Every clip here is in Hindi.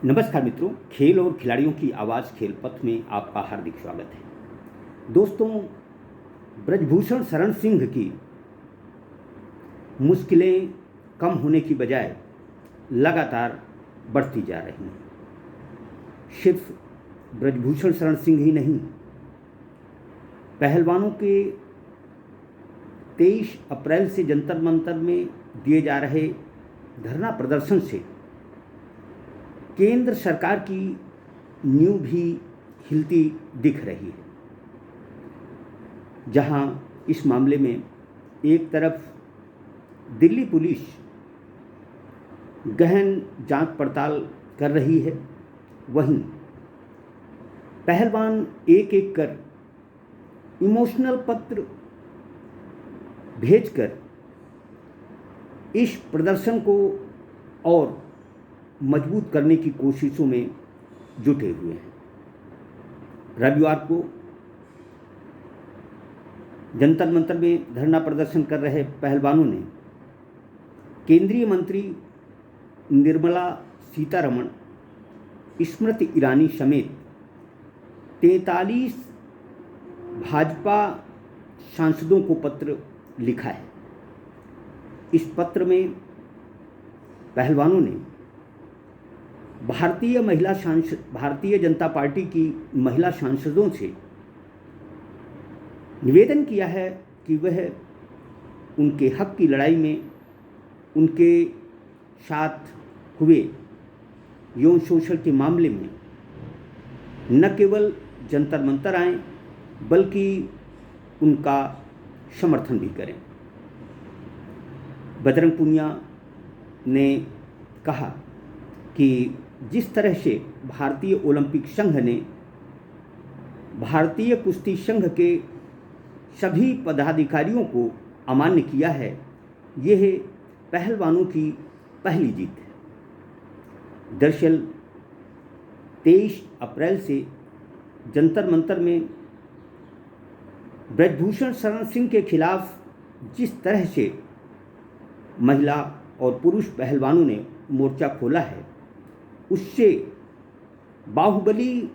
नमस्कार मित्रों, खेल और खिलाड़ियों की आवाज़ खेल पथ में आपका हार्दिक स्वागत है। दोस्तों, ब्रजभूषण शरण सिंह की मुश्किलें कम होने की बजाय लगातार बढ़ती जा रही हैं। सिर्फ ब्रजभूषण शरण सिंह ही नहीं, पहलवानों के 23 अप्रैल से जंतर मंतर में दिए जा रहे धरना प्रदर्शन से केंद्र सरकार की नींव भी हिलती दिख रही है। जहां इस मामले में एक तरफ दिल्ली पुलिस गहन जांच पड़ताल कर रही है, वहीं पहलवान एक एक कर इमोशनल पत्र भेजकर इस प्रदर्शन को और मजबूत करने की कोशिशों में जुटे हुए हैं। रविवार को जंतर मंतर में धरना प्रदर्शन कर रहे पहलवानों ने केंद्रीय मंत्री निर्मला सीतारमण, स्मृति ईरानी समेत 43 भाजपा सांसदों को पत्र लिखा है। इस पत्र में पहलवानों ने भारतीय जनता पार्टी की महिला सांसदों से निवेदन किया है कि वह उनके हक की लड़ाई में उनके साथ हुए यौन शोषण के मामले में न केवल जंतर मंतर आएं, बल्कि उनका समर्थन भी करें। बजरंग पुनिया ने कहा कि जिस तरह से भारतीय ओलंपिक संघ ने भारतीय कुश्ती संघ के सभी पदाधिकारियों को अमान्य किया है, यह पहलवानों की पहली जीत है। दरअसल 23 अप्रैल से जंतर मंतर में ब्रजभूषण शरण सिंह के खिलाफ जिस तरह से महिला और पुरुष पहलवानों ने मोर्चा खोला है, उससे बाहुबली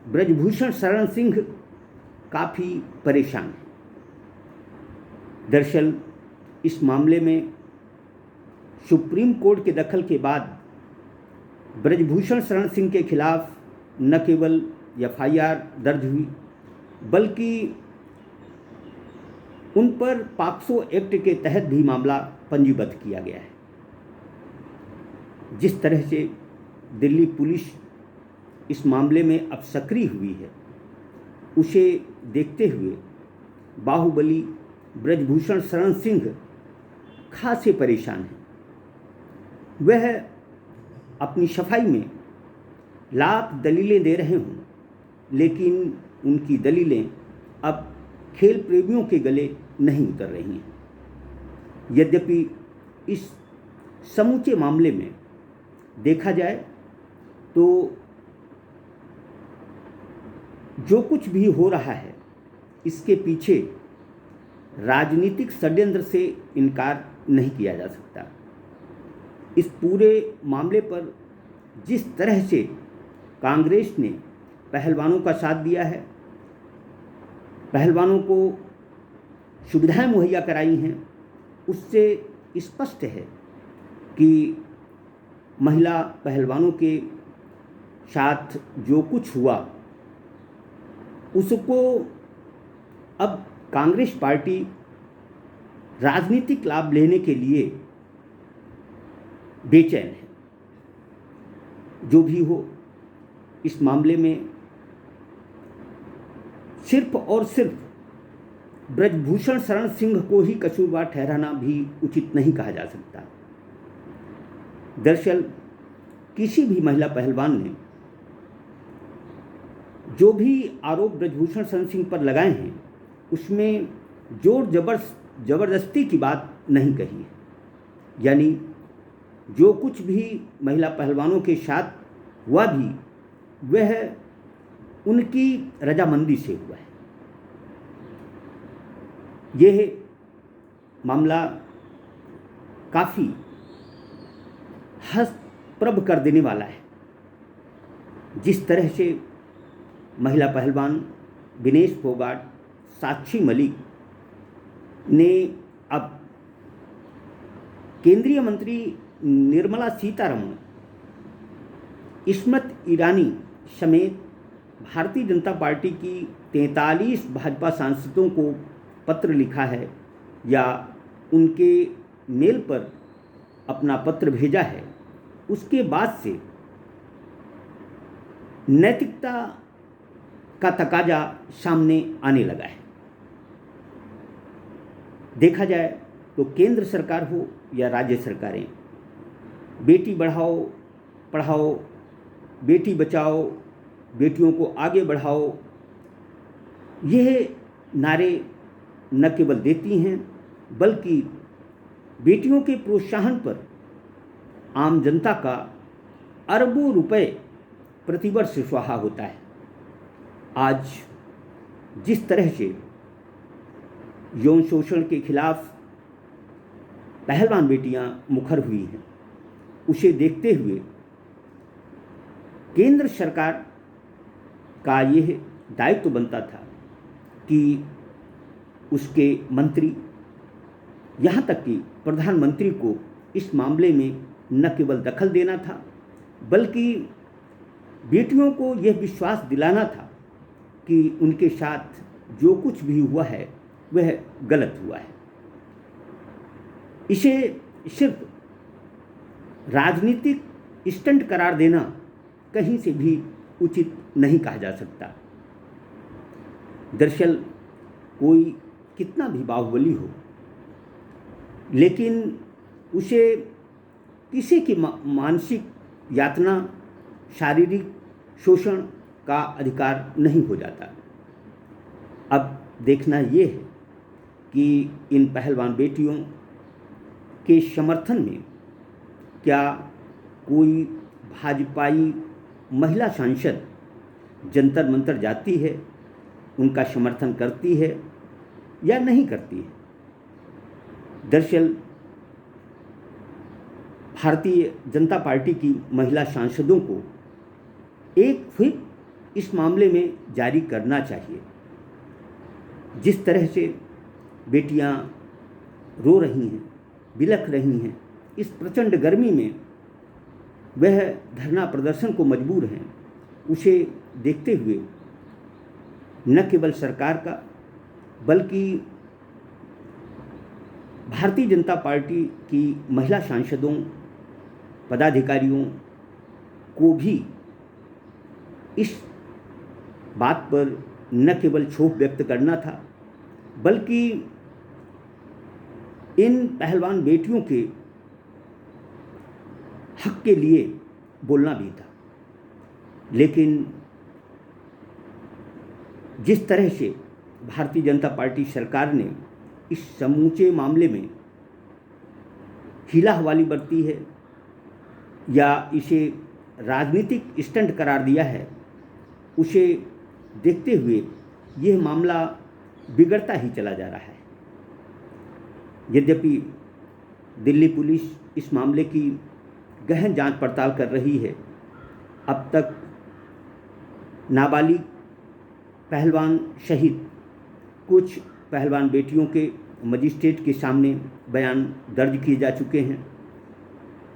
ब्रजभूषण शरण सिंह काफ़ी परेशान है। दरअसल इस मामले में सुप्रीम कोर्ट के दखल के बाद ब्रजभूषण शरण सिंह के खिलाफ न केवल FIR दर्ज हुई, बल्कि उन पर पॉक्सो एक्ट के तहत भी मामला पंजीबद्ध किया गया है। जिस तरह से दिल्ली पुलिस इस मामले में अब सक्रिय हुई है, उसे देखते हुए बाहुबली ब्रजभूषण शरण सिंह खासे परेशान हैं। वह अपनी सफाई में लाख दलीलें दे रहे हों, लेकिन उनकी दलीलें अब खेल प्रेमियों के गले नहीं उतर रही हैं। यद्यपि इस समूचे मामले में देखा जाए तो जो कुछ भी हो रहा है, इसके पीछे राजनीतिक षड्यंत्र से इनकार नहीं किया जा सकता। इस पूरे मामले पर जिस तरह से कांग्रेस ने पहलवानों का साथ दिया है, पहलवानों को सुविधाएं मुहैया कराई हैं, उससे स्पष्ट है कि महिला पहलवानों के साथ जो कुछ हुआ, उसको अब कांग्रेस पार्टी राजनीतिक लाभ लेने के लिए बेचैन है। जो भी हो, इस मामले में सिर्फ और सिर्फ ब्रजभूषण शरण सिंह को ही कसूरवार ठहराना भी उचित नहीं कहा जा सकता। दरअसल किसी भी महिला पहलवान ने जो भी आरोप ब्रजभूषण शरण सिंह पर लगाए हैं, उसमें जोर जबरदस्ती की बात नहीं कही है। यानी जो कुछ भी महिला पहलवानों के साथ हुआ भी, वह उनकी रजामंदी से हुआ है। यह मामला काफ़ी हस्तप्रभ कर देने वाला है जिस तरह से महिला पहलवान विनेश फोगाट, साक्षी मलिक ने अब केंद्रीय मंत्री निर्मला सीतारमण, स्मृति ईरानी समेत भारतीय जनता पार्टी की 43 भाजपा सांसदों को पत्र लिखा है या उनके मेल पर अपना पत्र भेजा है, उसके बाद से नैतिकता का तकाजा सामने आने लगा है। देखा जाए तो केंद्र सरकार हो या राज्य सरकारें, बेटी बढ़ाओ पढ़ाओ, बेटी बचाओ, बेटियों को आगे बढ़ाओ, यह नारे न केवल देती हैं बल्कि बेटियों के प्रोत्साहन पर आम जनता का अरबों रुपए प्रतिवर्ष स्वाहा होता है। आज जिस तरह से यौन शोषण के खिलाफ पहलवान बेटियां मुखर हुई हैं, उसे देखते हुए केंद्र सरकार का यह दायित्व बनता था कि उसके मंत्री, यहाँ तक कि प्रधानमंत्री को इस मामले में न केवल दखल देना था बल्कि बेटियों को यह विश्वास दिलाना था कि उनके साथ जो कुछ भी हुआ है वह गलत हुआ है। इसे सिर्फ राजनीतिक स्टंट करार देना कहीं से भी उचित नहीं कहा जा सकता। दरअसल कोई कितना भी बाहुबली हो, लेकिन उसे किसी की मानसिक यातना, शारीरिक शोषण का अधिकार नहीं हो जाता। अब देखना ये है कि इन पहलवान बेटियों के समर्थन में क्या कोई भाजपाई महिला सांसद जंतर मंतर जाती है, उनका समर्थन करती है या नहीं करती है। दरअसल भारतीय जनता पार्टी की महिला सांसदों को एक व्हिप इस मामले में जारी करना चाहिए। जिस तरह से बेटियां रो रही हैं, बिलख रही हैं, इस प्रचंड गर्मी में वह धरना प्रदर्शन को मजबूर हैं, उसे देखते हुए न केवल सरकार का बल्कि भारतीय जनता पार्टी की महिला सांसदों, पदाधिकारियों को भी इस बात पर न केवल क्षोभ व्यक्त करना था बल्कि इन पहलवान बेटियों के हक के लिए बोलना भी था। लेकिन जिस तरह से भारतीय जनता पार्टी सरकार ने इस समूचे मामले में हीला हवाली बरती है या इसे राजनीतिक स्टंट करार दिया है, उसे देखते हुए यह मामला बिगड़ता ही चला जा रहा है। यद्यपि दिल्ली पुलिस इस मामले की गहन जांच पड़ताल कर रही है, अब तक नाबालिग पहलवान सहित कुछ पहलवान बेटियों के मजिस्ट्रेट के सामने बयान दर्ज किए जा चुके हैं।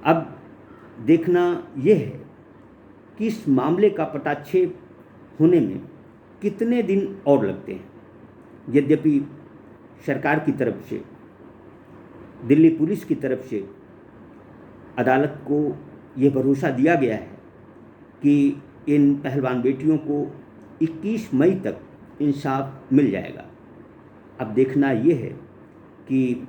अब देखना यह है कि इस मामले का पटाक्षेप होने में कितने दिन और लगते हैं। यद्यपि सरकार की तरफ से, दिल्ली पुलिस की तरफ से अदालत को यह भरोसा दिया गया है कि इन पहलवान बेटियों को 21 मई तक इंसाफ मिल जाएगा। अब देखना यह है कि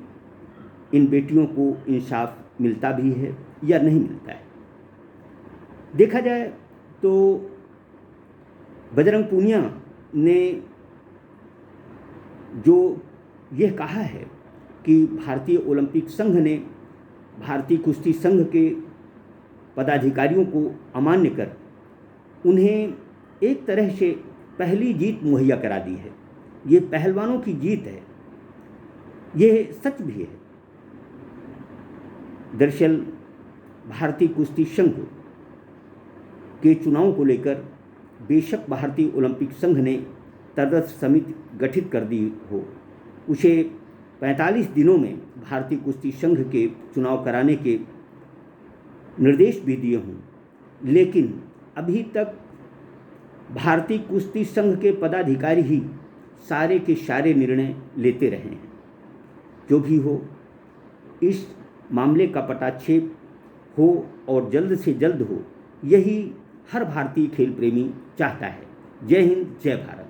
इन बेटियों को इंसाफ मिलता भी है या नहीं मिलता है। देखा जाए तो बजरंग पूनिया ने जो यह कहा है कि भारतीय ओलंपिक संघ ने भारतीय कुश्ती संघ के पदाधिकारियों को अमान्य कर उन्हें एक तरह से पहली जीत मुहैया करा दी है, ये पहलवानों की जीत है, यह सच भी है। दरअसल भारतीय कुश्ती संघ के चुनाव को लेकर बेशक भारतीय ओलंपिक संघ ने तदर्थ समिति गठित कर दी हो, उसे 45 दिनों में भारतीय कुश्ती संघ के चुनाव कराने के निर्देश भी दिए हों, लेकिन अभी तक भारतीय कुश्ती संघ के पदाधिकारी ही सारे के सारे निर्णय लेते रहे हैं। जो भी हो, इस मामले का पटाक्षेप हो और जल्द से जल्द हो, यही हर भारतीय खेल प्रेमी चाहता है। जय हिंद, जय भारत।